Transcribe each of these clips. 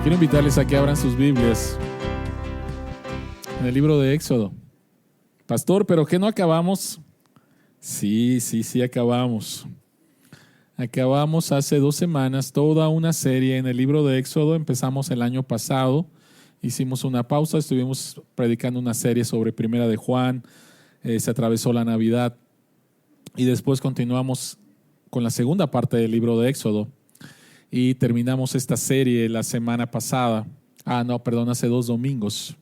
Quiero invitarles a que abran sus Biblias en el libro de Éxodo. Pastor, ¿pero qué no acabamos? Sí, acabamos. Acabamos hace 2 semanas toda una serie en el libro de Éxodo. Empezamos el año pasado, hicimos una pausa, estuvimos predicando una serie sobre Primera de Juan, se atravesó la Navidad y después continuamos con la segunda parte del libro de Éxodo y terminamos esta serie la semana pasada, hace 2 domingos,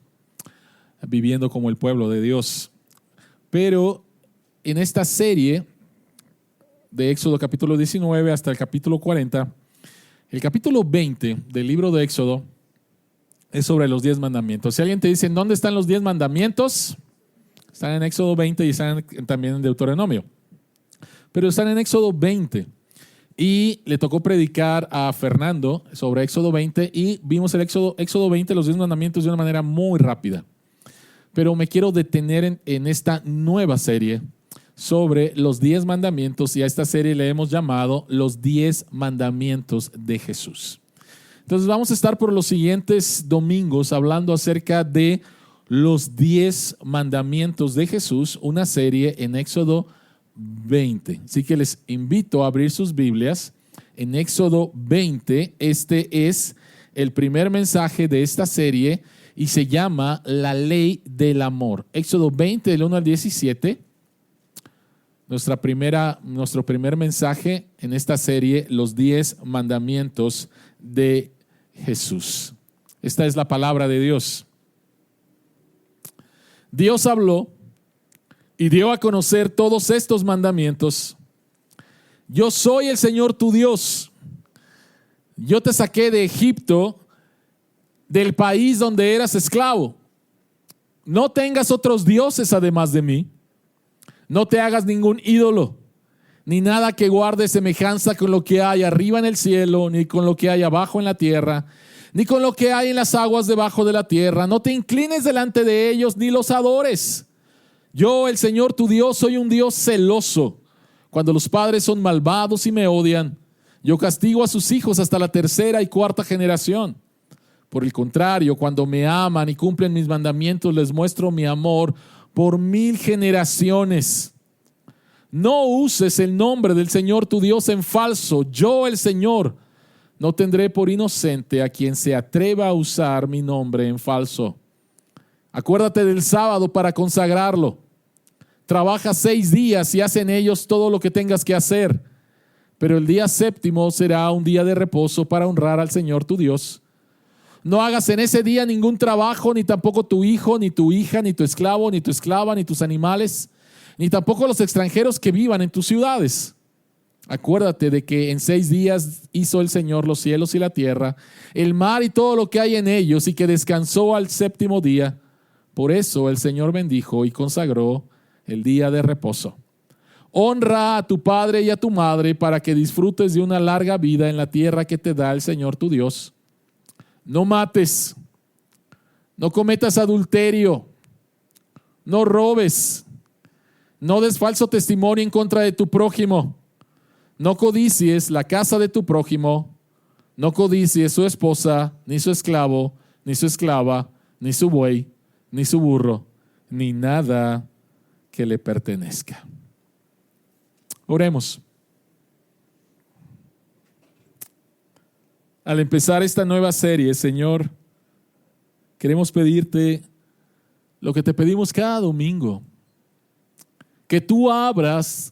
viviendo como el pueblo de Dios. Pero en esta serie de Éxodo capítulo 19 hasta el capítulo 40, el capítulo 20 del libro de Éxodo es sobre los 10 mandamientos. Si alguien te dice, ¿dónde están los 10 mandamientos? Están en Éxodo 20 y están también en Deuteronomio. Pero están en Éxodo 20. Y le tocó predicar a Fernando sobre Éxodo 20 y vimos el Éxodo 20, los 10 mandamientos de una manera muy rápida. Pero me quiero detener en esta nueva serie sobre los 10 mandamientos, y a esta serie le hemos llamado los 10 mandamientos de Jesús. Entonces vamos a estar por los siguientes domingos hablando acerca de los 10 mandamientos de Jesús, una serie en Éxodo 20. Así que les invito a abrir sus Biblias en Éxodo 20. Este es el primer mensaje de esta serie y se llama La Ley del Amor. Éxodo 20, del 1 al 17. Nuestro primer mensaje en esta serie, los 10 mandamientos de Jesús. Esta es la palabra de Dios. Dios habló y dio a conocer todos estos mandamientos. Yo soy el Señor tu Dios. Yo te saqué de Egipto, del país donde eras esclavo. No tengas otros dioses además de mí. No te hagas ningún ídolo, ni nada que guarde semejanza con lo que hay arriba en el cielo, ni con lo que hay abajo en la tierra, ni con lo que hay en las aguas debajo de la tierra. No te inclines delante de ellos, ni los adores. Yo, el Señor tu Dios, soy un Dios celoso. Cuando los padres son malvados y me odian, yo castigo a sus hijos hasta la 3ª y 4ª generación. Por el contrario, cuando me aman y cumplen mis mandamientos, les muestro mi amor por 1000 generaciones. No uses el nombre del Señor tu Dios en falso. Yo, el Señor, no tendré por inocente a quien se atreva a usar mi nombre en falso. Acuérdate del sábado para consagrarlo. Trabaja 6 días y haz en ellos todo lo que tengas que hacer. Pero el día 7º será un día de reposo para honrar al Señor tu Dios. No hagas en ese día ningún trabajo, ni tampoco tu hijo, ni tu hija, ni tu esclavo, ni tu esclava, ni tus animales, ni tampoco los extranjeros que vivan en tus ciudades. Acuérdate de que en 6 días hizo el Señor los cielos y la tierra, el mar y todo lo que hay en ellos, y que descansó al 7º día. Por eso el Señor bendijo y consagró el día de reposo. Honra a tu padre y a tu madre para que disfrutes de una larga vida en la tierra que te da el Señor tu Dios. No mates, no cometas adulterio, no robes, no des falso testimonio en contra de tu prójimo, no codicies la casa de tu prójimo, no codicies su esposa, ni su esclavo, ni su esclava, ni su buey, ni su burro, ni nada que le pertenezca. Oremos. Al empezar esta nueva serie, Señor, queremos pedirte lo que te pedimos cada domingo, que tú abras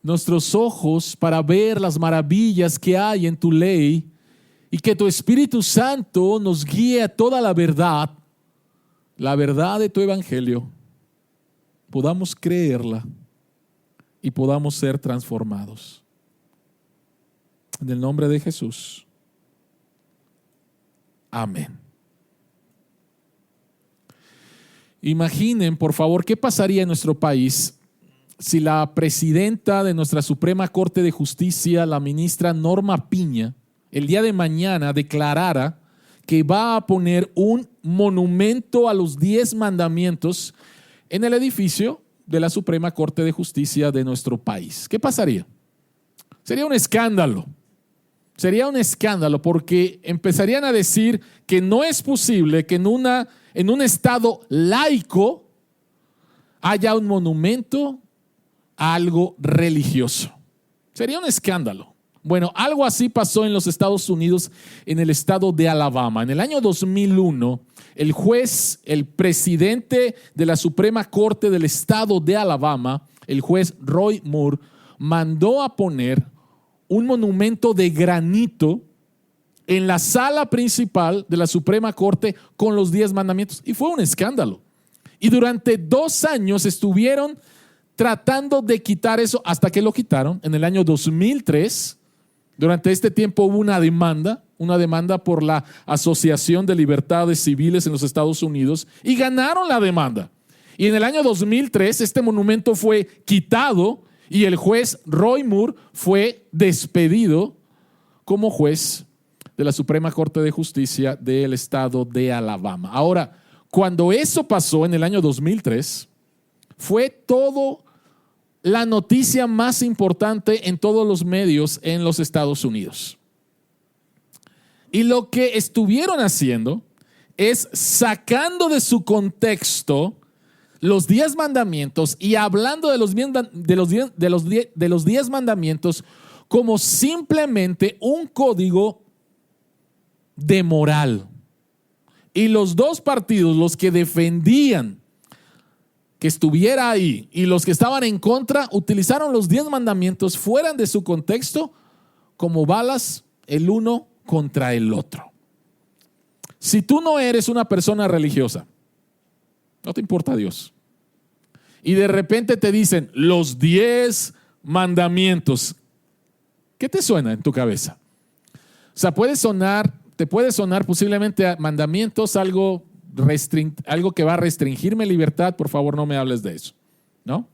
nuestros ojos para ver las maravillas que hay en tu ley y que tu Espíritu Santo nos guíe a toda la verdad de tu evangelio, podamos creerla y podamos ser transformados. En el nombre de Jesús. Amén. Imaginen, por favor, qué pasaría en nuestro país si la presidenta de nuestra Suprema Corte de Justicia, la ministra Norma Piña, el día de mañana declarara que va a poner un monumento a los 10 mandamientos en el edificio de la Suprema Corte de Justicia de nuestro país. ¿Qué pasaría? Sería un escándalo. Sería un escándalo porque empezarían a decir que no es posible que en un estado laico haya un monumento a algo religioso. Sería un escándalo. Bueno, algo así pasó en los Estados Unidos, en el estado de Alabama. En el año 2001, el juez, el presidente de la Suprema Corte del estado de Alabama, el juez Roy Moore, mandó a poner un monumento de granito en la sala principal de la Suprema Corte con los 10 mandamientos. Y fue un escándalo. Y durante 2 años estuvieron tratando de quitar eso hasta que lo quitaron. En el año 2003, durante este tiempo hubo una demanda por la Asociación de Libertades Civiles en los Estados Unidos y ganaron la demanda. Y en el año 2003 este monumento fue quitado y el juez Roy Moore fue despedido como juez de la Suprema Corte de Justicia del estado de Alabama. Ahora, cuando eso pasó en el año 2003, fue todo la noticia más importante en todos los medios en los Estados Unidos. Y lo que estuvieron haciendo es sacando de su contexto los 10 mandamientos y hablando de los 10 mandamientos como simplemente un código de moral. Y los dos partidos, los que defendían que estuviera ahí y los que estaban en contra, utilizaron los 10 mandamientos fuera de su contexto como balas el uno contra el otro. Si tú no eres una persona religiosa, no te importa Dios, y de repente te dicen los 10 mandamientos, ¿qué te suena en tu cabeza? O sea, te puede sonar posiblemente a mandamientos algo que va a restringir mi libertad. Por favor, no me hables de eso, ¿no?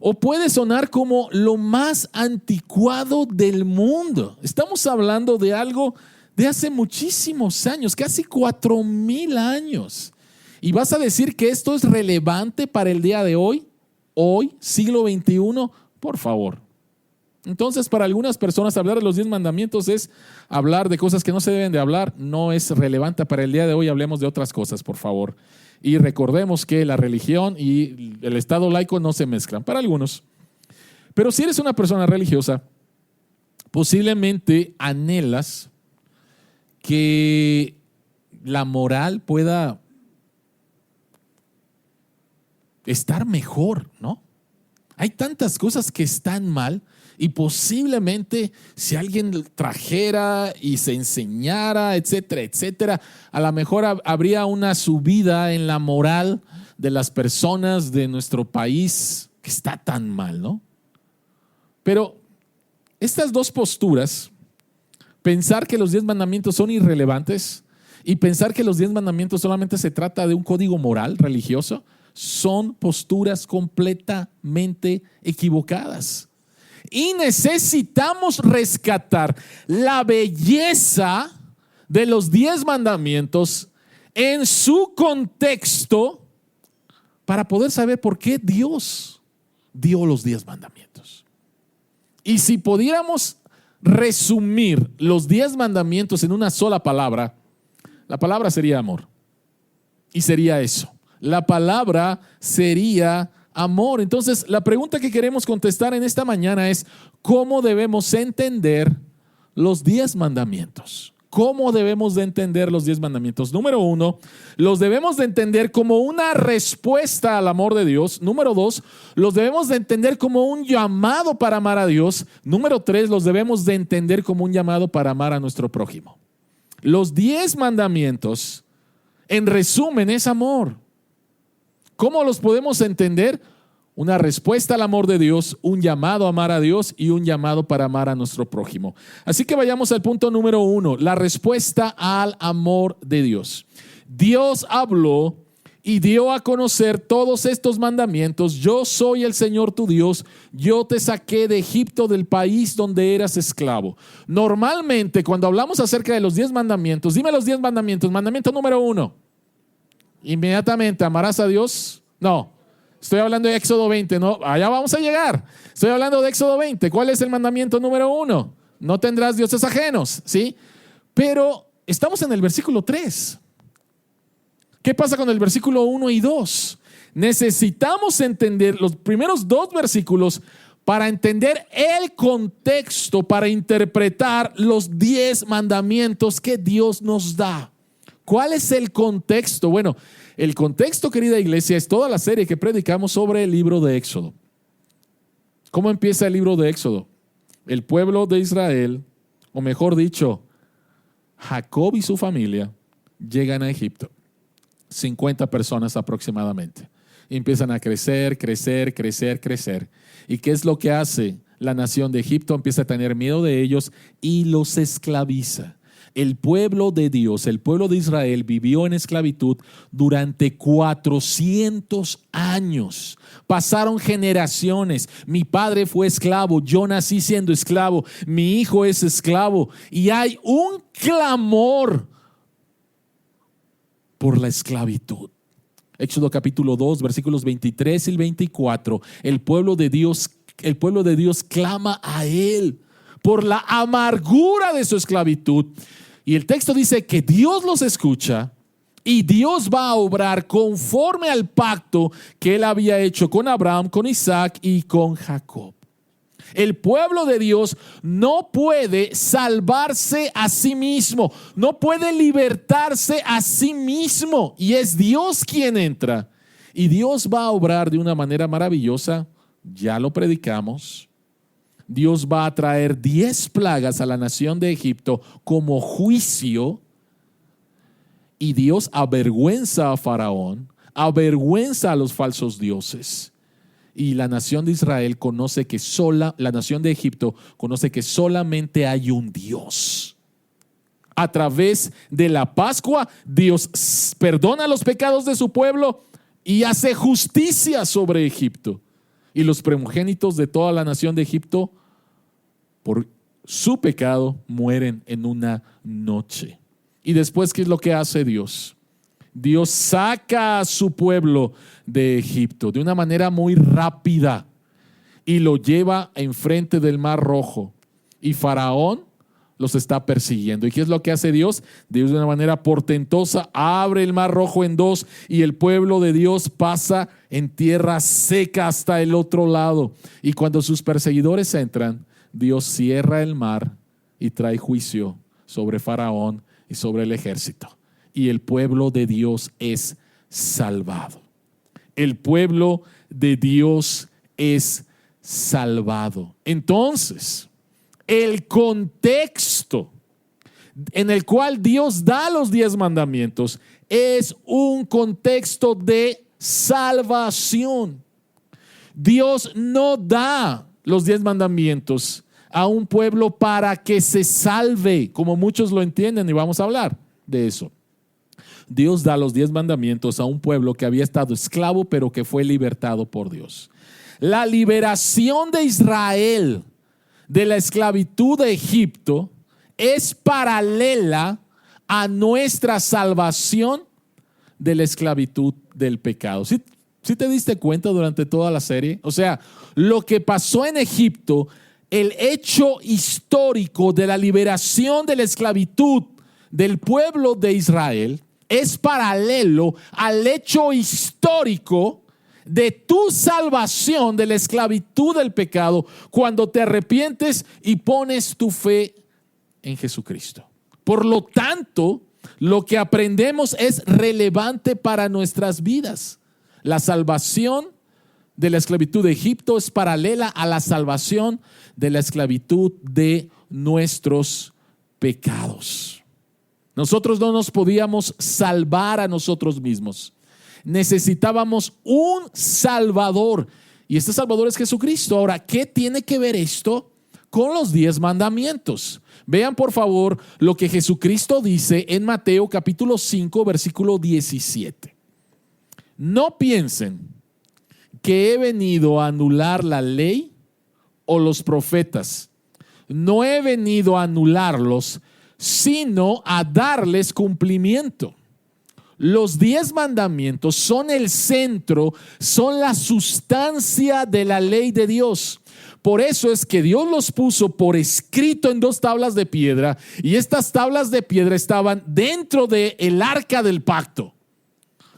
O puede sonar como lo más anticuado del mundo. Estamos hablando de algo de hace muchísimos años, casi 4,000 años. ¿Y vas a decir que esto es relevante para el día de hoy? Hoy, siglo XXI, por favor. Entonces, para algunas personas hablar de los 10 mandamientos es hablar de cosas que no se deben de hablar, no es relevante para el día de hoy. Hablemos de otras cosas, por favor. Y recordemos que la religión y el estado laico no se mezclan, para algunos. Pero si eres una persona religiosa, posiblemente anhelas que la moral pueda estar mejor, ¿no? Hay tantas cosas que están mal y posiblemente si alguien trajera y se enseñara, etcétera, etcétera, a lo mejor habría una subida en la moral de las personas de nuestro país que está tan mal, ¿no? Pero estas dos posturas, pensar que los 10 mandamientos son irrelevantes y pensar que los 10 mandamientos solamente se trata de un código moral religioso, son posturas completamente equivocadas. Y necesitamos rescatar la belleza de los 10 mandamientos en su contexto para poder saber por qué Dios dio los 10 mandamientos. Y si pudiéramos resumir los 10 mandamientos en una sola palabra, la palabra sería amor. Y sería eso. La palabra sería amor. Entonces, la pregunta que queremos contestar en esta mañana es: ¿cómo debemos entender los 10 mandamientos? ¿Cómo debemos de entender los 10 mandamientos? Número 1, los debemos de entender como una respuesta al amor de Dios. Número 2, los debemos de entender como un llamado para amar a Dios. Número 3, los debemos de entender como un llamado para amar a nuestro prójimo. Los 10 mandamientos, en resumen, es amor. ¿Cómo los podemos entender? Una respuesta al amor de Dios, un llamado a amar a Dios y un llamado para amar a nuestro prójimo. Así que vayamos al punto número 1, la respuesta al amor de Dios. Dios habló y dio a conocer todos estos mandamientos. Yo soy el Señor tu Dios, yo te saqué de Egipto, del país donde eras esclavo. Normalmente, cuando hablamos acerca de los 10 mandamientos, dime los 10 mandamientos. Mandamiento número 1. Inmediatamente, ¿amarás a Dios? No, estoy hablando de Éxodo 20, no, allá vamos a llegar. Estoy hablando de Éxodo 20. ¿Cuál es el mandamiento número 1? No tendrás dioses ajenos, ¿sí? Pero estamos en el versículo 3. ¿Qué pasa con el versículo 1 y 2? Necesitamos entender los primeros 2 versículos para entender el contexto, para interpretar los 10 mandamientos que Dios nos da. ¿Cuál es el contexto? Bueno, el contexto, querida iglesia, es toda la serie que predicamos sobre el libro de Éxodo. ¿Cómo empieza el libro de Éxodo? El pueblo de Israel, o mejor dicho, Jacob y su familia, llegan a Egipto. 50 personas aproximadamente. Y empiezan a crecer. ¿Y qué es lo que hace la nación de Egipto? Empieza a tener miedo de ellos y los esclaviza. El pueblo de Dios, el pueblo de Israel, vivió en esclavitud durante 400 años. Pasaron generaciones. Mi padre fue esclavo, yo nací siendo esclavo, mi hijo es esclavo. Y hay un clamor por la esclavitud. Éxodo capítulo 2, versículos 23 y 24. El pueblo de Dios clama a Él por la amargura de su esclavitud. Y el texto dice que Dios los escucha y Dios va a obrar conforme al pacto que Él había hecho con Abraham, con Isaac y con Jacob. El pueblo de Dios no puede salvarse a sí mismo, no puede libertarse a sí mismo, y es Dios quien entra. Y Dios va a obrar de una manera maravillosa, ya lo predicamos. Dios va a traer 10 plagas a la nación de Egipto como juicio, y Dios avergüenza a Faraón, avergüenza a los falsos dioses. Y la nación de Israel conoce que la nación de Egipto conoce que solamente hay un Dios. A través de la Pascua, Dios perdona los pecados de su pueblo y hace justicia sobre Egipto. Y los primogénitos de toda la nación de Egipto, por su pecado, mueren en una noche. Y después, ¿qué es lo que hace Dios? Dios saca a su pueblo de Egipto de una manera muy rápida y lo lleva enfrente del Mar Rojo. Y Faraón los está persiguiendo. ¿Y qué es lo que hace Dios? Dios, de una manera portentosa, abre el Mar Rojo en 2 y el pueblo de Dios pasa en tierra seca hasta el otro lado. Y cuando sus perseguidores entran, Dios cierra el mar y trae juicio sobre Faraón y sobre el ejército. Y el pueblo de Dios es salvado. El pueblo de Dios es salvado. Entonces, el contexto en el cual Dios da los 10 mandamientos es un contexto de salvación. Dios no da los 10 mandamientos a un pueblo para que se salve, como muchos lo entienden, y vamos a hablar de eso. Dios da los 10 mandamientos a un pueblo que había estado esclavo, pero que fue libertado por Dios. La liberación de Israel de la esclavitud de Egipto es paralela a nuestra salvación de la esclavitud del pecado. ¿Sí te diste cuenta durante toda la serie? O sea, lo que pasó en Egipto, el hecho histórico de la liberación de la esclavitud del pueblo de Israel, es paralelo al hecho histórico de tu salvación de la esclavitud del pecado cuando te arrepientes y pones tu fe en Jesucristo. Por lo tanto, lo que aprendemos es relevante para nuestras vidas. La salvación de la esclavitud de Egipto es paralela a la salvación de la esclavitud de nuestros pecados. Nosotros no nos podíamos salvar a nosotros mismos. Necesitábamos un Salvador. Y este Salvador es Jesucristo. Ahora, ¿qué tiene que ver esto con los 10 mandamientos? Vean por favor lo que Jesucristo dice en Mateo capítulo 5, versículo 17. No piensen que he venido a anular la ley o los profetas. No he venido a anularlos, sino a darles cumplimiento. Los 10 mandamientos son el centro, son la sustancia de la ley de Dios. Por eso es que Dios los puso por escrito en 2 tablas de piedra, y estas tablas de piedra estaban dentro del arca del pacto.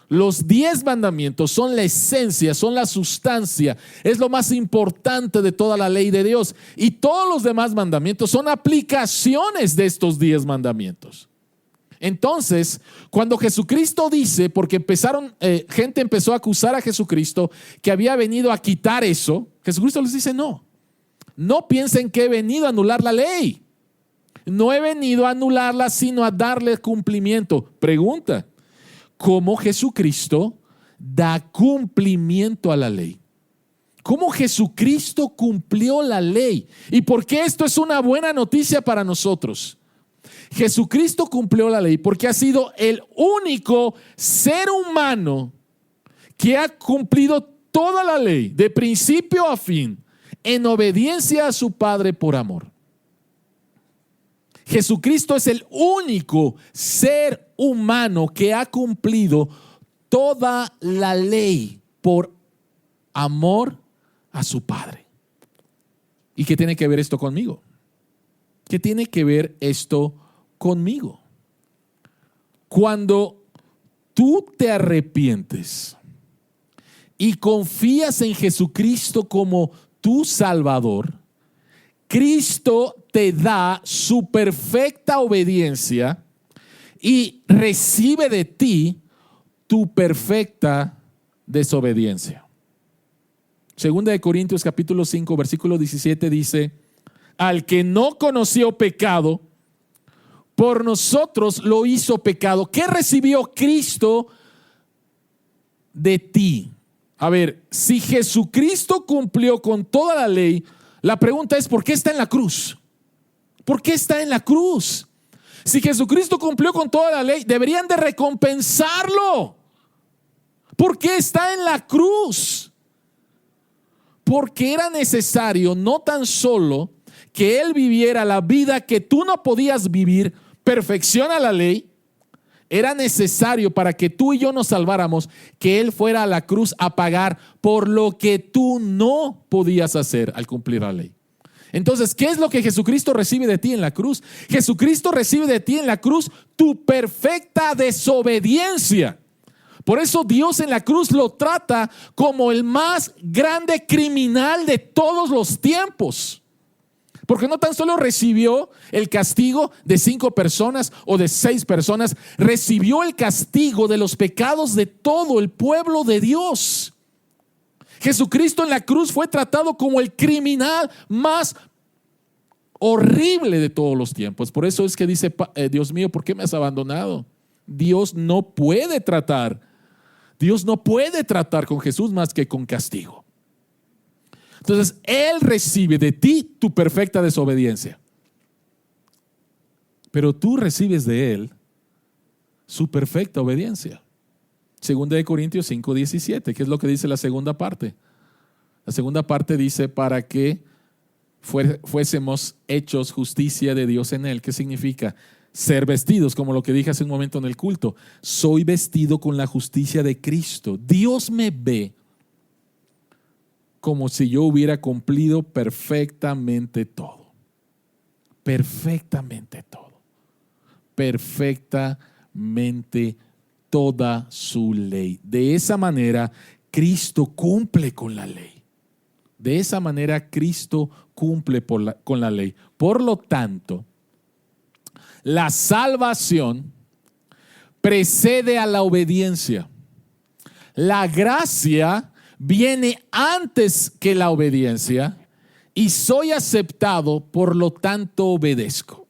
Los 10 mandamientos son la esencia, son la sustancia, es lo más importante de toda la ley de Dios. Y todos los demás mandamientos son aplicaciones de estos 10 mandamientos. Entonces, cuando Jesucristo dice, porque gente empezó a acusar a Jesucristo que había venido a quitar eso, Jesucristo les dice: no piensen que he venido a anular la ley. No he venido a anularla, sino a darle cumplimiento. Pregunta: ¿cómo Jesucristo da cumplimiento a la ley? ¿Cómo Jesucristo cumplió la ley? ¿Y por qué esto es una buena noticia para nosotros? Jesucristo cumplió la ley porque ha sido el único ser humano que ha cumplido toda la ley, de principio a fin, en obediencia a su Padre por amor. Jesucristo es el único ser humano que ha cumplido toda la ley por amor a su Padre. ¿Y qué tiene que ver esto conmigo? ¿Qué tiene que ver esto conmigo? Cuando tú te arrepientes y confías en Jesucristo como tu Salvador, Cristo te da su perfecta obediencia y recibe de ti tu perfecta desobediencia. Segunda de Corintios capítulo 5 versículo 17 dice: al que no conoció pecado, por nosotros lo hizo pecado. ¿Qué recibió Cristo de ti? A ver, si Jesucristo cumplió con toda la ley, la pregunta es: ¿por qué está en la cruz? ¿Por qué está en la cruz? Si Jesucristo cumplió con toda la ley, deberían de recompensarlo. ¿Por qué está en la cruz? Porque era necesario no tan solo que Él viviera la vida que tú no podías vivir, perfección a la ley. Era necesario, para que tú y yo nos salváramos, que Él fuera a la cruz a pagar por lo que tú no podías hacer al cumplir la ley. Entonces, ¿qué es lo que Jesucristo recibe de ti en la cruz? Jesucristo recibe de ti en la cruz tu perfecta desobediencia. Por eso Dios en la cruz lo trata como el más grande criminal de todos los tiempos. Porque no tan solo recibió el castigo de 5 personas o de 6 personas, recibió el castigo de los pecados de todo el pueblo de Dios. Jesucristo en la cruz fue tratado como el criminal más horrible de todos los tiempos. Por eso es que dice: Dios mío, ¿por qué me has abandonado? Dios no puede tratar con Jesús más que con castigo. Entonces, Él recibe de ti tu perfecta desobediencia, pero tú recibes de Él su perfecta obediencia. Segunda de Corintios 5:17, ¿qué es lo que dice la segunda parte? La segunda parte dice: para que fuésemos hechos justicia de Dios en Él. ¿Qué significa? Ser vestidos, como lo que dije hace un momento en el culto. Soy vestido con la justicia de Cristo. Dios me ve como si yo hubiera cumplido perfectamente todo. Perfectamente todo. Perfectamente toda su ley. De esa manera, Cristo cumple con la ley. De esa manera, Cristo cumple con la ley. Por lo tanto, la salvación precede a la obediencia. La gracia viene antes que la obediencia y soy aceptado, por lo tanto obedezco.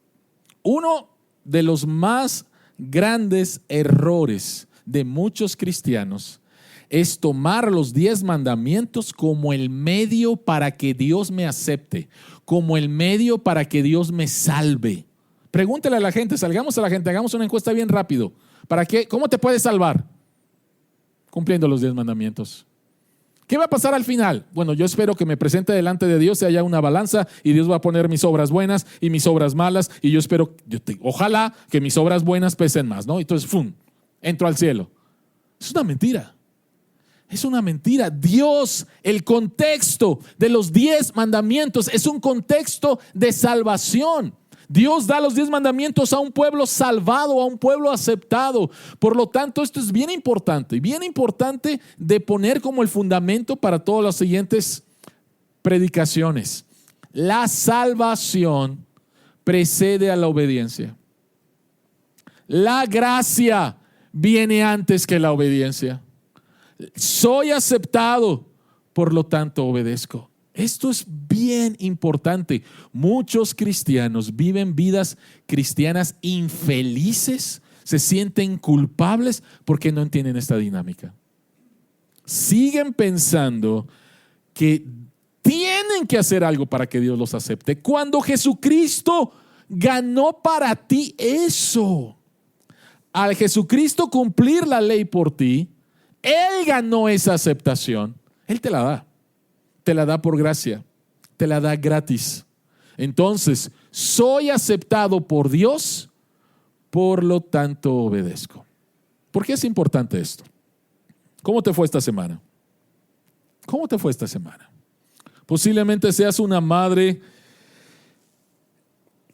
Uno de los más grandes errores de muchos cristianos es tomar los 10 mandamientos como el medio para que Dios me acepte, como el medio para que Dios me salve. Pregúntale a la gente, salgamos a la gente, hagamos una encuesta bien rápido. ¿Para qué? ¿Cómo te puedes salvar? Cumpliendo los 10 mandamientos. ¿Qué va a pasar al final? Bueno, yo espero que me presente delante de Dios y haya una balanza y Dios va a poner mis obras buenas y mis obras malas, y yo espero, ojalá que mis obras buenas pesen más, ¿no? Entonces, ¡fum!, entro al cielo. Es una mentira. Es una mentira. Dios, el contexto de los 10 mandamientos es un contexto de salvación. Dios da los 10 mandamientos a un pueblo salvado, a un pueblo aceptado. Por lo tanto, esto es bien importante de poner como el fundamento para todas las siguientes predicaciones. La salvación precede a la obediencia. La gracia viene antes que la obediencia. Soy aceptado, por lo tanto obedezco. Esto es bien importante. Muchos cristianos viven vidas cristianas infelices, se sienten culpables porque no entienden esta dinámica. Siguen pensando que tienen que hacer algo para que Dios los acepte, cuando Jesucristo ganó para ti eso. Al Jesucristo cumplir la ley por ti, Él ganó esa aceptación. Él te la da. Te la da por gracia, te la da gratis. Entonces, soy aceptado por Dios, por lo tanto obedezco. ¿Por qué es importante esto? ¿Cómo te fue esta semana? ¿Cómo te fue esta semana? Posiblemente seas una madre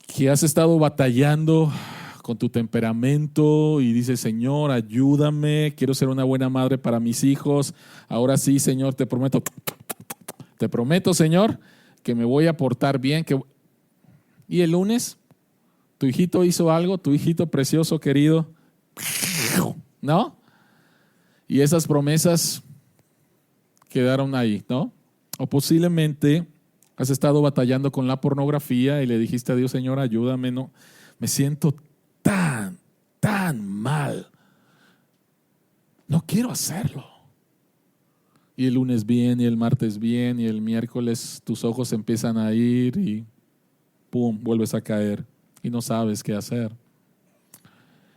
que has estado batallando con tu temperamento y dices: Señor, ayúdame, quiero ser una buena madre para mis hijos. Ahora sí, Señor, te prometo, Señor, que me voy a portar bien. Y el lunes, tu hijito hizo algo, tu hijito precioso, querido, ¿no? Y esas promesas quedaron ahí, ¿no? O posiblemente has estado batallando con la pornografía y le dijiste a Dios: Señor, ayúdame, no, me siento tan mal. No quiero hacerlo. Y el lunes bien, y el martes bien, y el miércoles tus ojos empiezan a ir y pum, vuelves a caer y no sabes qué hacer.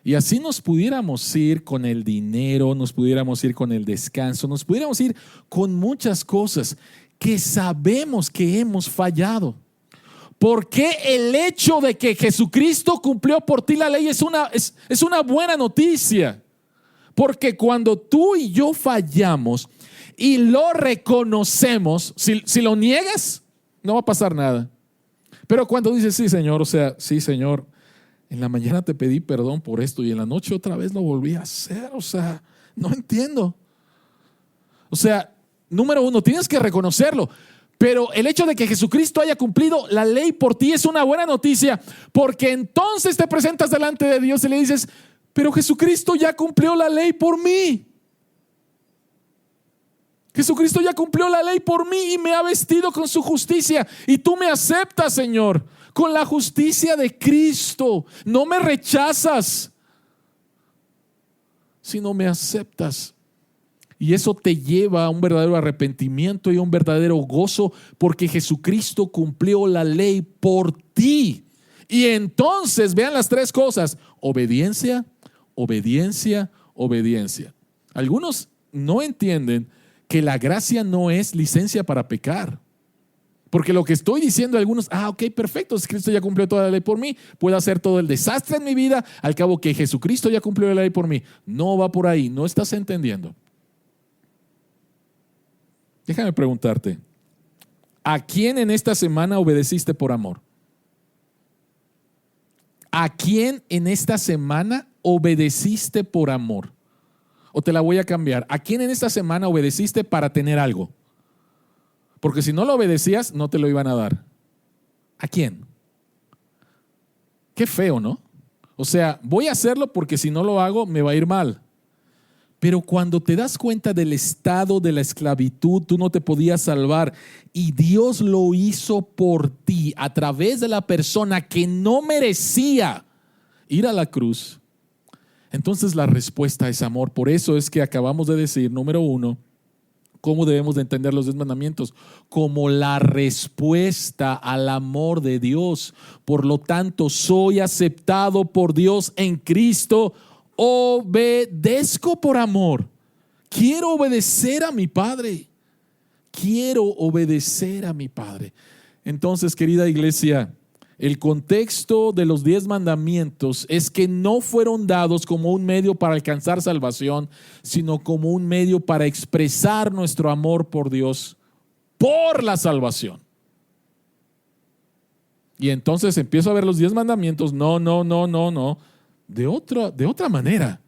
Y así nos pudiéramos ir con el dinero, nos pudiéramos ir con el descanso, nos pudiéramos ir con muchas cosas que sabemos que hemos fallado. Porque el hecho de que Jesucristo cumplió por ti la ley es una buena noticia. Porque cuando tú y yo fallamos y lo reconocemos, si lo niegas, no va a pasar nada. Pero cuando dices: sí, Señor, o sea, sí, Señor, en la mañana te pedí perdón por esto y en la noche otra vez lo volví a hacer, o sea, no entiendo. O sea, número uno, tienes que reconocerlo. Pero el hecho de que Jesucristo haya cumplido la ley por ti es una buena noticia, porque entonces te presentas delante de Dios y le dices: pero Jesucristo ya cumplió la ley por mí. Jesucristo ya cumplió la ley por mí y me ha vestido con su justicia. Y tú me aceptas, Señor, con la justicia de Cristo. No me rechazas, sino me aceptas. Y eso te lleva a un verdadero arrepentimiento y a un verdadero gozo, porque Jesucristo cumplió la ley por ti. Y entonces vean las 3 cosas: obediencia, obediencia, obediencia. Algunos no entienden que la gracia no es licencia para pecar. Porque lo que estoy diciendo a algunos: ok, perfecto, Cristo ya cumplió toda la ley por mí, puedo hacer todo el desastre en mi vida, al cabo que Jesucristo ya cumplió la ley por mí. No va por ahí, no estás entendiendo. Déjame preguntarte: ¿a quién en esta semana obedeciste por amor? ¿A quién en esta semana obedeciste por amor? O te la voy a cambiar: ¿a quién en esta semana obedeciste para tener algo? Porque si no lo obedecías, no te lo iban a dar. ¿A quién? Qué feo, ¿no? O sea, voy a hacerlo porque si no lo hago me va a ir mal. Pero cuando te das cuenta del estado de la esclavitud, tú no te podías salvar y Dios lo hizo por ti a través de la persona que no merecía ir a la cruz. Entonces la respuesta es amor. Por eso es que acabamos de decir, número 1, ¿cómo debemos de entender los 10 mandamientos? Como la respuesta al amor de Dios. Por lo tanto, soy aceptado por Dios en Cristo. Obedezco por amor. Quiero obedecer a mi Padre. Quiero obedecer a mi Padre. Entonces, querida iglesia, el contexto de los 10 mandamientos es que no fueron dados como un medio para alcanzar salvación, sino como un medio para expresar nuestro amor por Dios por la salvación. Y entonces empiezo a ver los 10 mandamientos, no, de otra manera.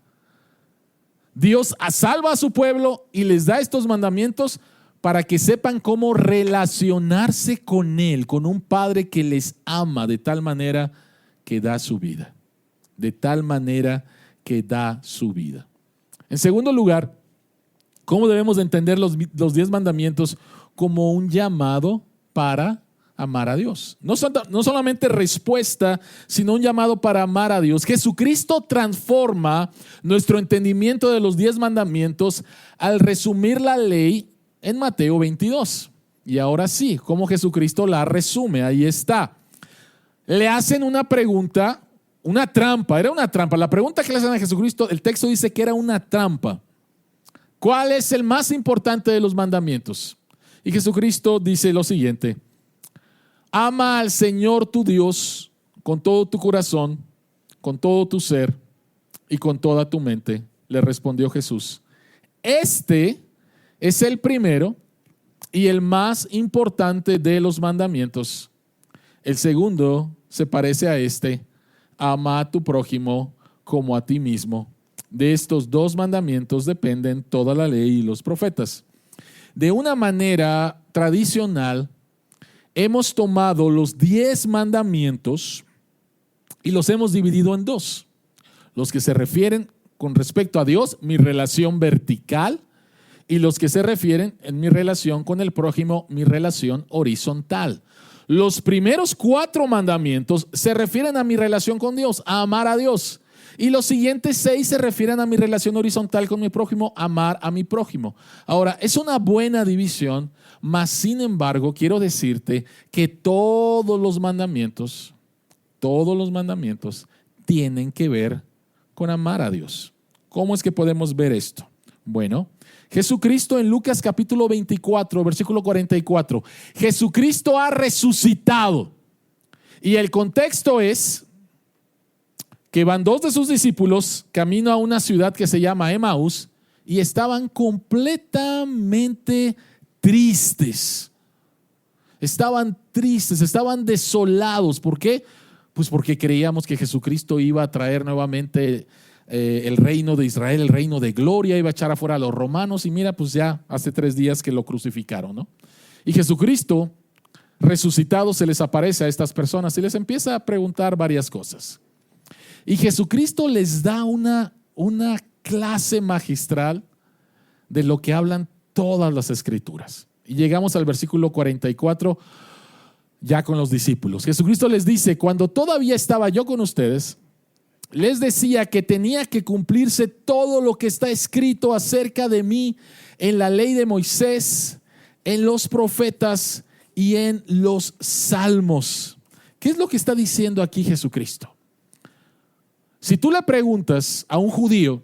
Dios salva a su pueblo y les da estos mandamientos para que sepan cómo relacionarse con Él, con un Padre que les ama de tal manera que da su vida. De tal manera que da su vida. En segundo lugar, ¿cómo debemos de entender los 10 mandamientos? Como un llamado para amar a Dios. No solamente respuesta, sino un llamado para amar a Dios. Jesucristo transforma nuestro entendimiento de los 10 mandamientos al resumir la ley en Mateo 22. Y ahora sí, ¿cómo Jesucristo la resume? Ahí está. Le hacen una pregunta, una trampa, era una trampa. La pregunta que le hacen a Jesucristo, el texto dice que era una trampa. ¿Cuál es el más importante de los mandamientos? Y Jesucristo dice lo siguiente: ama al Señor tu Dios con todo tu corazón, con todo tu ser y con toda tu mente. Le respondió Jesús: este es el primero y el más importante de los mandamientos. El segundo se parece a este: ama a tu prójimo como a ti mismo. De estos 2 mandamientos dependen toda la ley y los profetas. De una manera tradicional, hemos tomado los 10 mandamientos y los hemos dividido en 2. Los que se refieren con respecto a Dios, mi relación vertical, y los que se refieren en mi relación con el prójimo, mi relación horizontal. Los primeros 4 mandamientos se refieren a mi relación con Dios, a amar a Dios. Y los siguientes 6 se refieren a mi relación horizontal con mi prójimo, amar a mi prójimo. Ahora, es una buena división, mas sin embargo, quiero decirte que todos los mandamientos tienen que ver con amar a Dios. ¿Cómo es que podemos ver esto? Bueno, Jesucristo en Lucas capítulo 24, versículo 44, Jesucristo ha resucitado. Y el contexto es que van 2 de sus discípulos camino a una ciudad que se llama Emaús y estaban completamente tristes. Estaban tristes, estaban desolados. ¿Por qué? Pues porque creíamos que Jesucristo iba a traer nuevamente el reino de Israel, el reino de gloria, iba a echar afuera a los romanos y mira, pues ya hace 3 días que lo crucificaron, ¿no? Y Jesucristo resucitado se les aparece a estas personas y les empieza a preguntar varias cosas. Y Jesucristo les da una clase magistral de lo que hablan todas las escrituras. Y llegamos al versículo 44 ya con los discípulos. Jesucristo les dice: cuando todavía estaba yo con ustedes, les decía que tenía que cumplirse todo lo que está escrito acerca de mí en la ley de Moisés, en los profetas y en los salmos. ¿Qué es lo que está diciendo aquí Jesucristo? Si tú le preguntas a un judío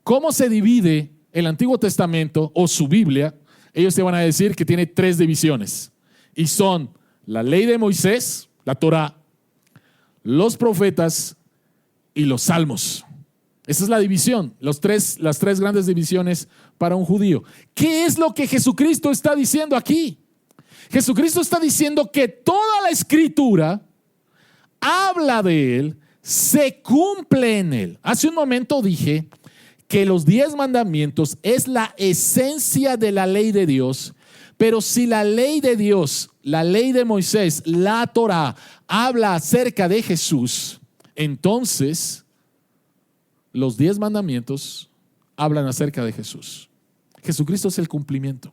cómo se divide el Antiguo Testamento o su Biblia, ellos te van a decir que tiene 3 divisiones. Y son la ley de Moisés, la Torá, los profetas y los salmos. Esa es la división, las tres grandes divisiones para un judío. ¿Qué es lo que Jesucristo está diciendo aquí? Jesucristo está diciendo que toda la escritura habla de Él, se cumple en Él. Hace un momento dije que los 10 mandamientos es la esencia de la ley de Dios, pero si la ley de Dios, la ley de Moisés, la Torá, habla acerca de Jesús, entonces los 10 mandamientos hablan acerca de Jesús. Jesucristo es el cumplimiento.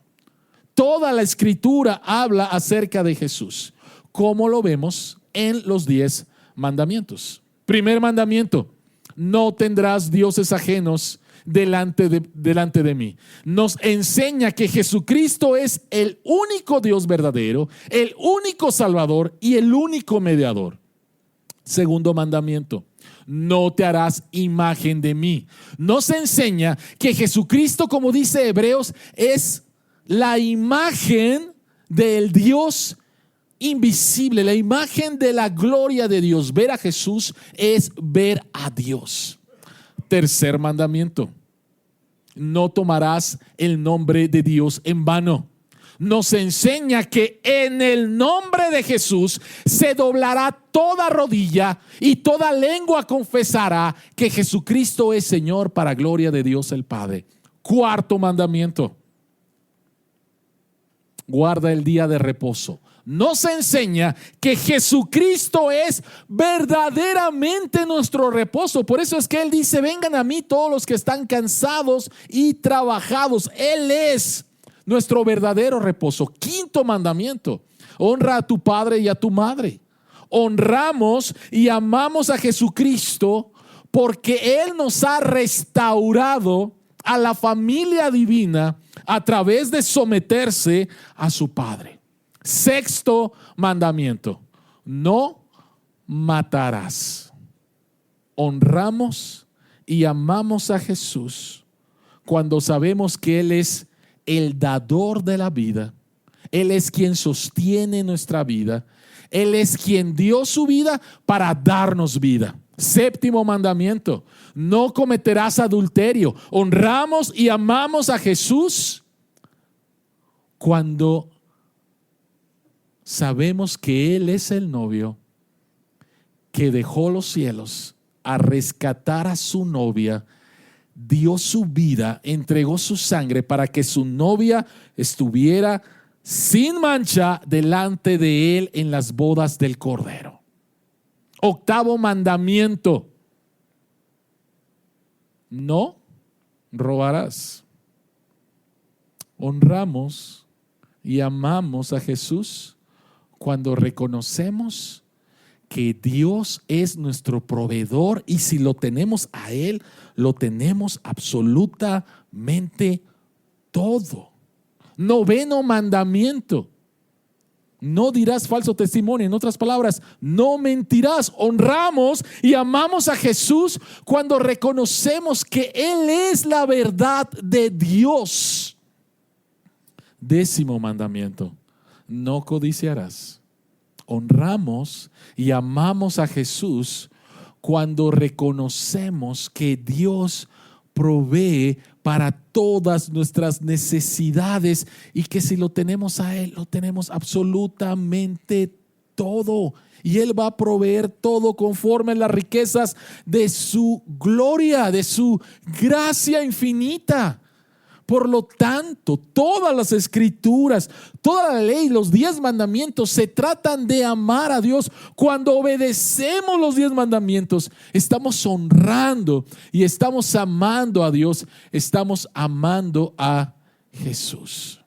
Toda la escritura habla acerca de Jesús, como lo vemos en los 10 mandamientos. Primer mandamiento: no tendrás dioses ajenos delante de mí. Nos enseña que Jesucristo es el único Dios verdadero, el único Salvador y el único mediador. Segundo mandamiento: no te harás imagen de mí. Nos enseña que Jesucristo, como dice Hebreos, es la imagen del Dios invisible, la imagen de la gloria de Dios. Ver a Jesús es ver a Dios. Tercer mandamiento: no tomarás el nombre de Dios en vano. Nos enseña que en el nombre de Jesús se doblará toda rodilla y toda lengua confesará que Jesucristo es Señor, para gloria de Dios el Padre. Cuarto mandamiento: guarda el día de reposo. Nos enseña que Jesucristo es verdaderamente nuestro reposo. Por eso es que Él dice: vengan a mí todos los que están cansados y trabajados. Él es nuestro verdadero reposo. Quinto mandamiento: honra a tu padre y a tu madre. Honramos y amamos a Jesucristo porque Él nos ha restaurado a la familia divina a través de someterse a su Padre. Sexto mandamiento: no matarás. Honramos y amamos a Jesús cuando sabemos que Él es el dador de la vida. Él es quien sostiene nuestra vida. Él es quien dio su vida para darnos vida. Séptimo mandamiento: no cometerás adulterio. Honramos y amamos a Jesús cuando sabemos que Él es el novio que dejó los cielos a rescatar a su novia, dio su vida, entregó su sangre para que su novia estuviera sin mancha delante de Él en las bodas del Cordero. Octavo mandamiento: no robarás. Honramos y amamos a Jesús cuando reconocemos que Dios es nuestro proveedor, y si lo tenemos a Él, lo tenemos absolutamente todo. Noveno mandamiento: no dirás falso testimonio. En otras palabras, no mentirás. Honramos y amamos a Jesús cuando reconocemos que Él es la verdad de Dios. Décimo mandamiento: no codiciarás. Honramos y amamos a Jesús cuando reconocemos que Dios provee para todas nuestras necesidades, y que si lo tenemos a Él, lo tenemos absolutamente todo, y Él va a proveer todo conforme a las riquezas de su gloria, de su gracia infinita. Por lo tanto, todas las escrituras, toda la ley, los 10 mandamientos se tratan de amar a Dios. Cuando obedecemos los 10 mandamientos, estamos honrando y estamos amando a Dios. Estamos amando a Jesús.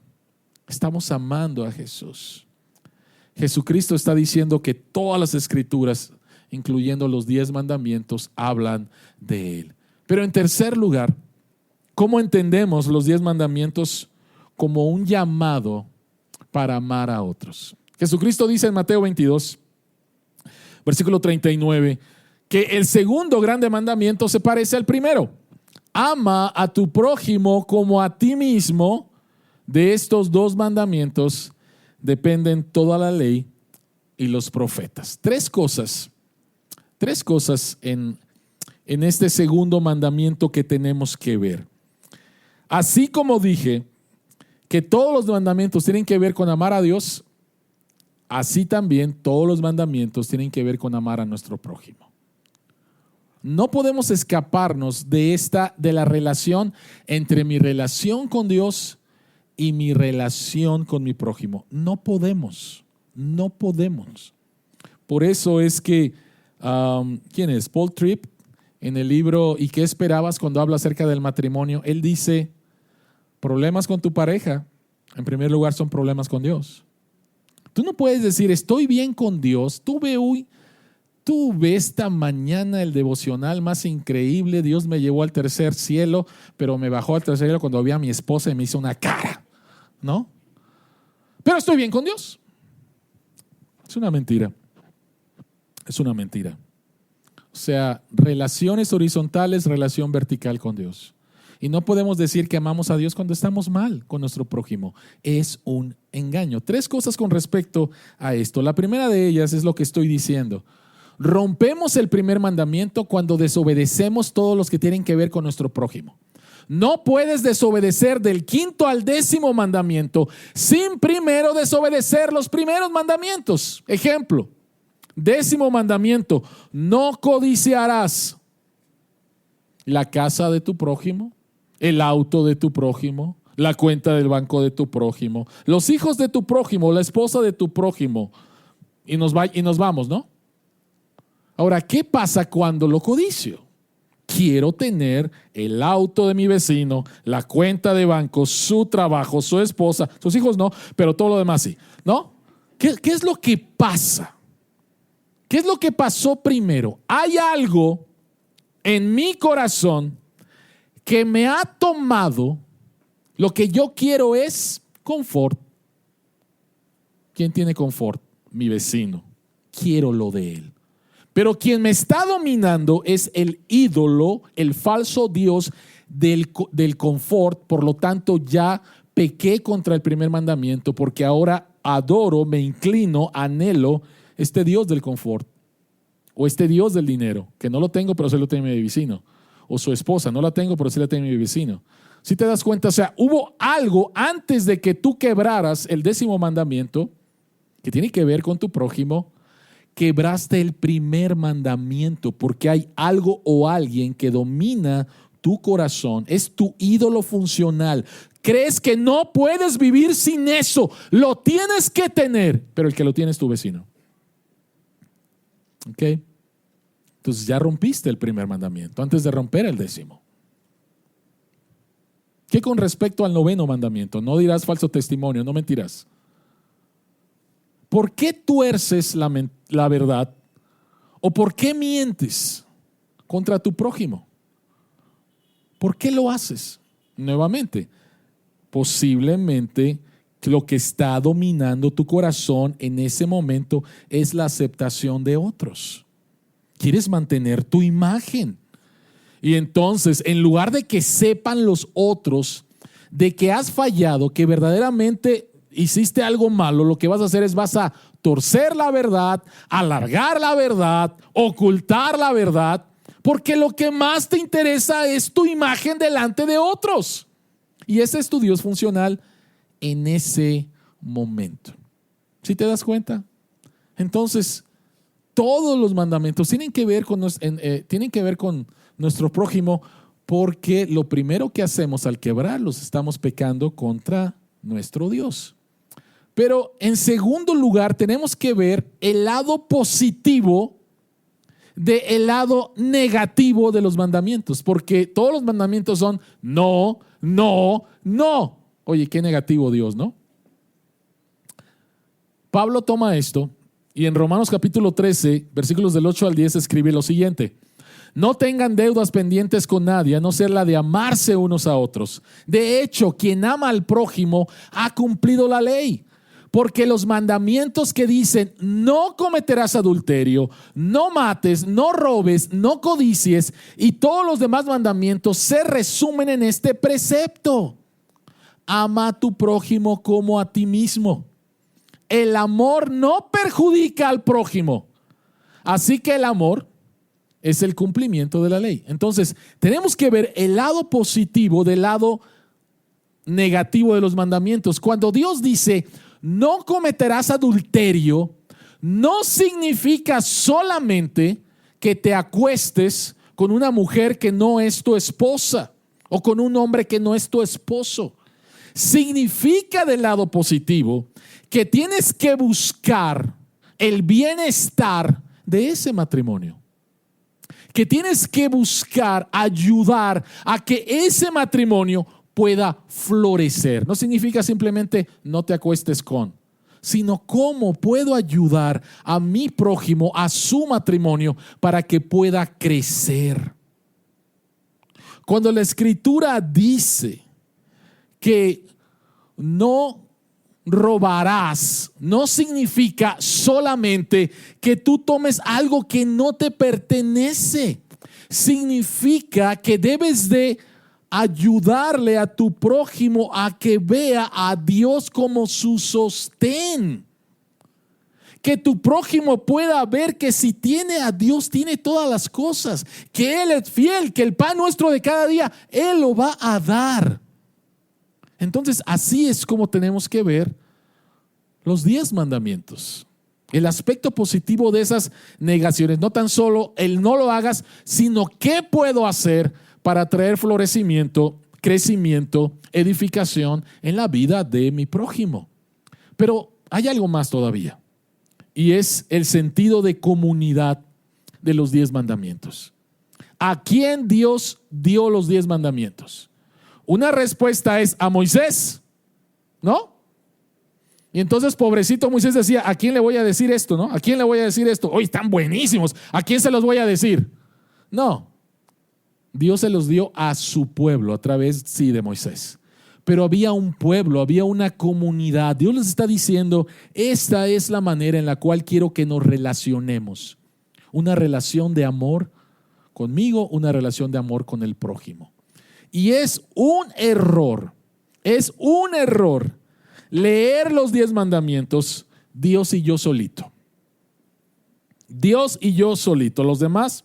Estamos amando a Jesús. Jesucristo está diciendo que todas las escrituras, incluyendo los 10 mandamientos, hablan de Él. Pero en tercer lugar, ¿cómo entendemos los 10 mandamientos? Como un llamado para amar a otros. Jesucristo dice en Mateo 22, versículo 39, que el segundo grande mandamiento se parece al primero: ama a tu prójimo como a ti mismo. De estos 2 mandamientos dependen toda la ley y los profetas. Tres cosas en este segundo mandamiento que tenemos que ver. Así como dije que todos los mandamientos tienen que ver con amar a Dios, así también todos los mandamientos tienen que ver con amar a nuestro prójimo. No podemos escaparnos de la relación entre mi relación con Dios y mi relación con mi prójimo. No podemos. Por eso es que, ¿quién es? Paul Tripp, en el libro ¿Y qué esperabas?, cuando habla acerca del matrimonio, él dice: problemas con tu pareja, en primer lugar, son problemas con Dios. Tú no puedes decir: estoy bien con Dios. Tuve esta mañana el devocional más increíble. Dios me llevó al tercer cielo, pero me bajó al tercer cielo cuando vi a mi esposa y me hizo una cara. ¿No? Pero estoy bien con Dios. Es una mentira. O sea, relaciones horizontales, relación vertical con Dios. Y no podemos decir que amamos a Dios cuando estamos mal con nuestro prójimo. Es un engaño. 3 cosas con respecto a esto. La primera de ellas es lo que estoy diciendo. Rompemos el primer mandamiento cuando desobedecemos todos los que tienen que ver con nuestro prójimo. No puedes desobedecer del 5º al 10º mandamiento sin primero desobedecer los primeros mandamientos. Ejemplo, 10º mandamiento: no codiciarás la casa de tu prójimo, el auto de tu prójimo, la cuenta del banco de tu prójimo, los hijos de tu prójimo, la esposa de tu prójimo. Y nos vamos, ¿no? Ahora, ¿qué pasa cuando lo codicio? Quiero tener el auto de mi vecino, la cuenta de banco, su trabajo, su esposa, sus hijos no, pero todo lo demás sí, ¿no? ¿Qué es lo que pasa? ¿Qué es lo que pasó primero? Hay algo en mi corazón que me ha tomado. Lo que yo quiero es confort. ¿Quién tiene confort? Mi vecino. Quiero lo de él. Pero quien me está dominando es el ídolo, el falso Dios del confort. Por lo tanto, ya pequé contra el primer mandamiento, porque ahora adoro, me inclino, anhelo este Dios del confort, o este Dios del dinero, que no lo tengo, pero sí lo tiene mi vecino, o su esposa, no la tengo, pero sí la tiene mi vecino. Si te das cuenta, o sea, hubo algo antes de que tú quebraras el 10º mandamiento, que tiene que ver con tu prójimo. Quebraste el primer mandamiento porque hay algo o alguien que domina tu corazón. Es tu ídolo funcional. Crees que no puedes vivir sin eso. Lo tienes que tener, pero el que lo tiene es tu vecino. ¿Ok? Entonces ya rompiste el primer mandamiento antes de romper el 10º. ¿Qué con respecto al 9º mandamiento? No dirás falso testimonio, no mentirás. ¿Por qué tuerces la verdad? ¿O por qué mientes contra tu prójimo? ¿Por qué lo haces? Nuevamente, posiblemente lo que está dominando tu corazón en ese momento es la aceptación de otros. Quieres mantener tu imagen. Y entonces, en lugar de que sepan los otros de que has fallado, que verdaderamente hiciste algo malo, lo que vas a hacer es vas a torcer la verdad, alargar la verdad, ocultar la verdad, porque lo que más te interesa es tu imagen delante de otros. Y ese es tu Dios funcional en ese momento. ¿Sí te das cuenta? Entonces, todos los mandamientos tienen que ver con nuestro prójimo, porque lo primero que hacemos al quebrarlos, estamos pecando contra nuestro Dios. Pero en segundo lugar, tenemos que ver el lado positivo del lado negativo de los mandamientos, porque todos los mandamientos son no, no, no. Oye, qué negativo Dios, ¿no? Pablo toma esto y en Romanos capítulo 13, versículos del 8 al 10, escribe lo siguiente: no tengan deudas pendientes con nadie, a no ser la de amarse unos a otros. De hecho, quien ama al prójimo ha cumplido la ley. Porque los mandamientos que dicen no cometerás adulterio, no mates, no robes, no codicies y todos los demás mandamientos se resumen en este precepto: ama a tu prójimo como a ti mismo. El amor no perjudica al prójimo, así que el amor es el cumplimiento de la ley. Entonces, tenemos que ver el lado positivo del lado negativo de los mandamientos. Cuando Dios dice no cometerás adulterio, no significa solamente que te acuestes con una mujer que no es tu esposa o con un hombre que no es tu esposo. Significa del lado positivo que tienes que buscar el bienestar de ese matrimonio, que tienes que buscar ayudar a que ese matrimonio pueda florecer. No significa simplemente no te acuestes con, sino cómo puedo ayudar a mi prójimo, a su matrimonio, para que pueda crecer. Cuando la Escritura dice que no robarás, no significa solamente que tú tomes algo que no te pertenece. Significa que debes de ayudarle a tu prójimo a que vea a Dios como su sostén. Que tu prójimo pueda ver que si tiene a Dios, tiene todas las cosas, que Él es fiel, que el pan nuestro de cada día, Él lo va a dar. Entonces, así es como tenemos que ver los 10 mandamientos. El aspecto positivo de esas negaciones, no tan solo el no lo hagas, sino qué puedo hacer para traer florecimiento, crecimiento, edificación en la vida de mi prójimo. Pero hay algo más todavía. Y es el sentido de comunidad de los 10 mandamientos. ¿A quién Dios dio los 10 mandamientos? Una respuesta es a Moisés, ¿no? Y entonces, pobrecito Moisés decía, ¿a quién le voy a decir esto, no? ¿A quién le voy a decir esto? Oye, están buenísimos. ¿A quién se los voy a decir? No. Dios se los dio a su pueblo a través, sí, de Moisés. Pero había un pueblo, había una comunidad. Dios les está diciendo, esta es la manera en la cual quiero que nos relacionemos. Una relación de amor conmigo, una relación de amor con el prójimo. Y es un error leer los 10 mandamientos, Dios y yo solito. Dios y yo solito. Los demás,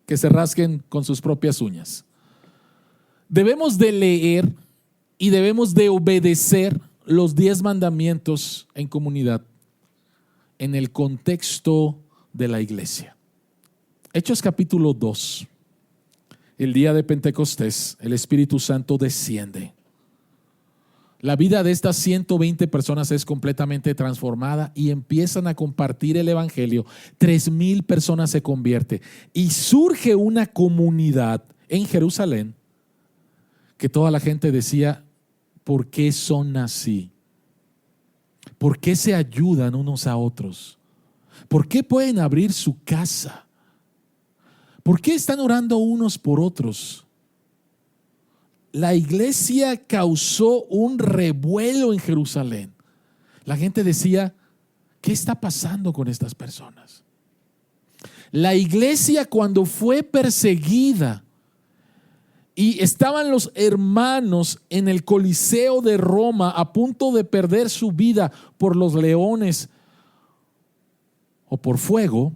que se rasquen con sus propias uñas. Debemos de leer y debemos de obedecer los 10 mandamientos en comunidad, en el contexto de la iglesia. Hechos capítulo 2. El día de Pentecostés, el Espíritu Santo desciende. La vida de estas 120 personas es completamente transformada y empiezan a compartir el evangelio. 3,000 personas se convierten y surge una comunidad en Jerusalén que toda la gente decía, ¿por qué son así? ¿Por qué se ayudan unos a otros? ¿Por qué pueden abrir su casa? ¿Por qué están orando unos por otros? La iglesia causó un revuelo en Jerusalén. La gente decía, ¿qué está pasando con estas personas? La iglesia, cuando fue perseguida y estaban los hermanos en el Coliseo de Roma a punto de perder su vida por los leones o por fuego,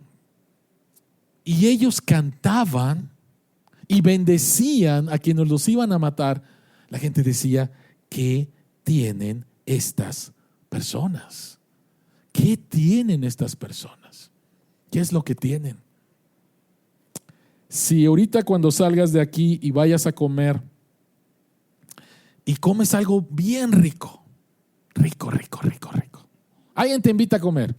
y ellos cantaban y bendecían a quienes los iban a matar, la gente decía, ¿qué tienen estas personas? ¿Qué tienen estas personas? ¿Qué es lo que tienen? Si ahorita cuando salgas de aquí y vayas a comer y comes algo bien rico, rico, alguien te invita a comer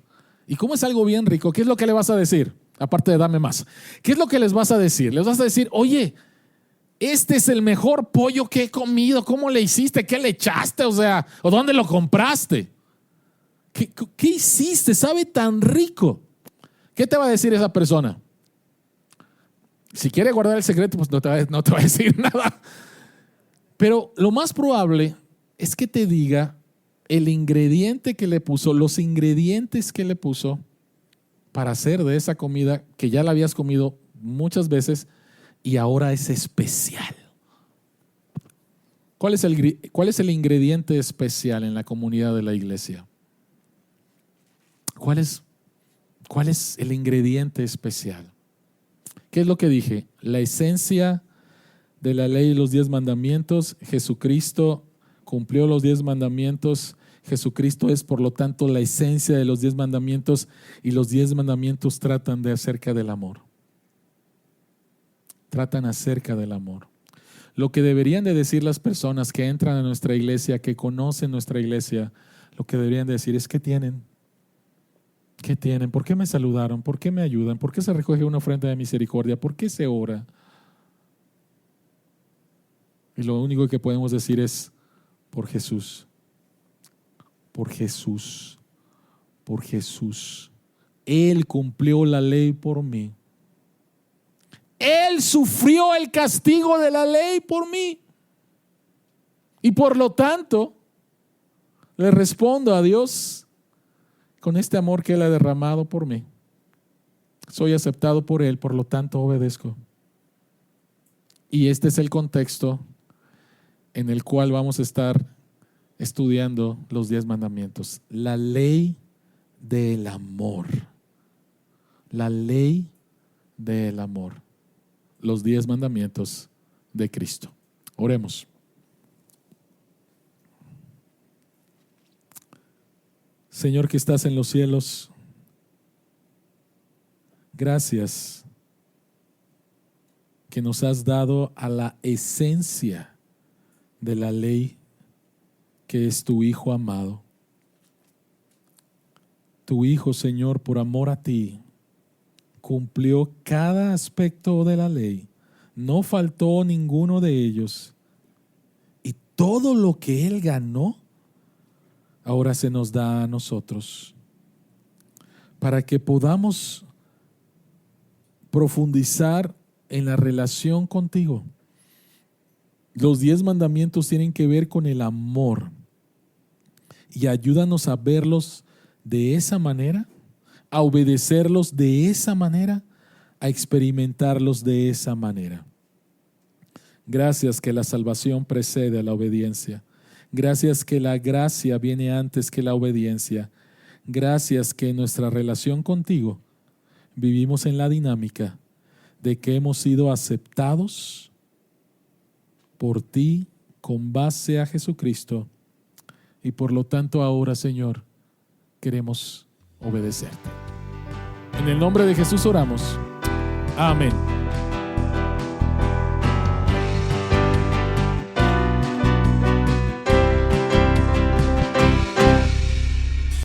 y comes algo bien rico, ¿qué es lo que le vas a decir? Aparte de dame más. ¿Qué es lo que les vas a decir? Les vas a decir, oye, este es el mejor pollo que he comido. ¿Cómo le hiciste? ¿Qué le echaste? O sea, ¿o dónde lo compraste? ¿Qué hiciste? Sabe tan rico. ¿Qué te va a decir esa persona? Si quiere guardar el secreto, pues no te va a decir nada. Pero lo más probable es que te diga el ingrediente que le puso, los ingredientes que le puso para hacer de esa comida que ya la habías comido muchas veces y ahora es especial. ¿Cuál es el ingrediente especial en la comunidad de la iglesia? ¿Cuál es el ingrediente especial? ¿Qué es lo que dije? La esencia de la ley y los 10 mandamientos. Jesucristo cumplió los 10 mandamientos. Jesucristo es, por lo tanto, la esencia de los 10 mandamientos, y los 10 mandamientos tratan de acerca del amor. Tratan acerca del amor. Lo que deberían de decir las personas que entran a nuestra iglesia, que conocen nuestra iglesia, lo que deberían decir es, ¿qué tienen? ¿Qué tienen? ¿Por qué me saludaron? ¿Por qué me ayudan? ¿Por qué se recoge una ofrenda de misericordia? ¿Por qué se ora? Y lo único que podemos decir es, por Jesús. Por Jesús, por Jesús. Él cumplió la ley por mí. Él sufrió el castigo de la ley por mí. Y por lo tanto, le respondo a Dios con este amor que Él ha derramado por mí. Soy aceptado por Él, por lo tanto obedezco. Y este es el contexto en el cual vamos a estar estudiando los 10 mandamientos. La ley del amor. La ley del amor. Los 10 mandamientos de Cristo. Oremos. Señor que estás en los cielos, gracias que nos has dado a la esencia de la ley que es tu Hijo amado. Tu Hijo, Señor, por amor a ti, cumplió cada aspecto de la ley. No faltó ninguno de ellos. Y todo lo que Él ganó, ahora se nos da a nosotros. Para que podamos profundizar en la relación contigo. Los 10 mandamientos tienen que ver con el amor. Y ayúdanos a verlos de esa manera, a obedecerlos de esa manera, a experimentarlos de esa manera. Gracias que la salvación precede a la obediencia. Gracias que la gracia viene antes que la obediencia. Gracias que en nuestra relación contigo vivimos en la dinámica de que hemos sido aceptados por ti con base a Jesucristo y por lo tanto ahora, Señor, queremos obedecerte. En el nombre de Jesús oramos. Amén.